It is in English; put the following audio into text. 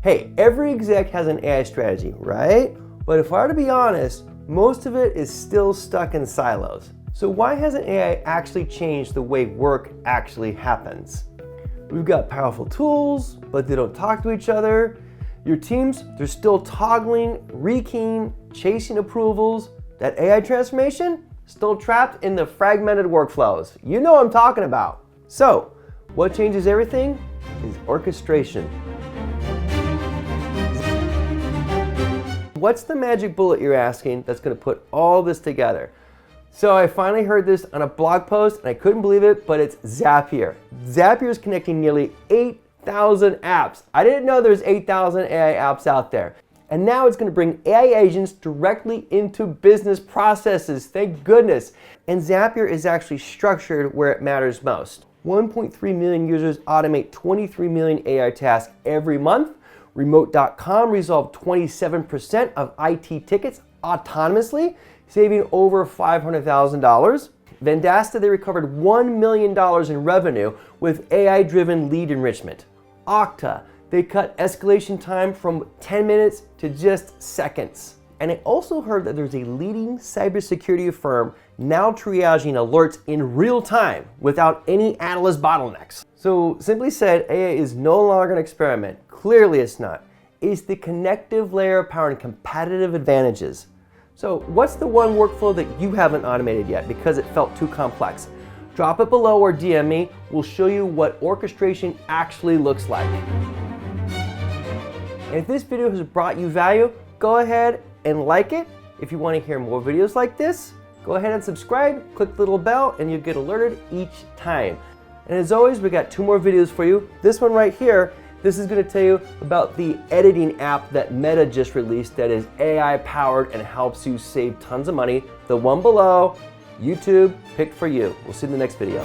Hey, every exec has an AI strategy, right? But if I were to be honest, most of it is still stuck in silos. So why hasn't AI actually changed the way work actually happens? We've got powerful tools, but they don't talk to each other. Your teams, they're still toggling, rekeying, chasing approvals. That AI transformation, still trapped in the fragmented workflows. You know what I'm talking about. So, what changes everything is orchestration. What's the magic bullet, you're asking, that's going to put all this together? So I finally heard this on a blog post and I couldn't believe it, but it's Zapier. Zapier is connecting nearly 8,000 apps. I didn't know there's 8,000 AI apps out there. And now it's going to bring AI agents directly into business processes. Thank goodness. And Zapier is actually structured where it matters most. 1.3 million users automate 23 million AI tasks every month. Remote.com resolved 27% of IT tickets autonomously, saving over $500,000. Vendasta, they recovered $1 million in revenue with AI-driven lead enrichment. Okta, they cut escalation time from 10 minutes to just seconds. And I also heard that there's a leading cybersecurity firm now triaging alerts in real time without any analyst bottlenecks. So simply said, AI is no longer an experiment. Clearly it's not. It's the connective layer powering competitive advantages. So what's the one workflow that you haven't automated yet because it felt too complex? Drop it below or DM me. We'll show you what orchestration actually looks like. And if this video has brought you value, go ahead and like it. If you want to hear more videos like this, go ahead and subscribe, click the little bell, and you'll get alerted each time. And as always, we got 2 more videos for you. This one right here, this is going to tell you about the editing app that Meta just released that is AI powered and helps you save tons of money. The one below, YouTube, picked for you. We'll see you in the next video.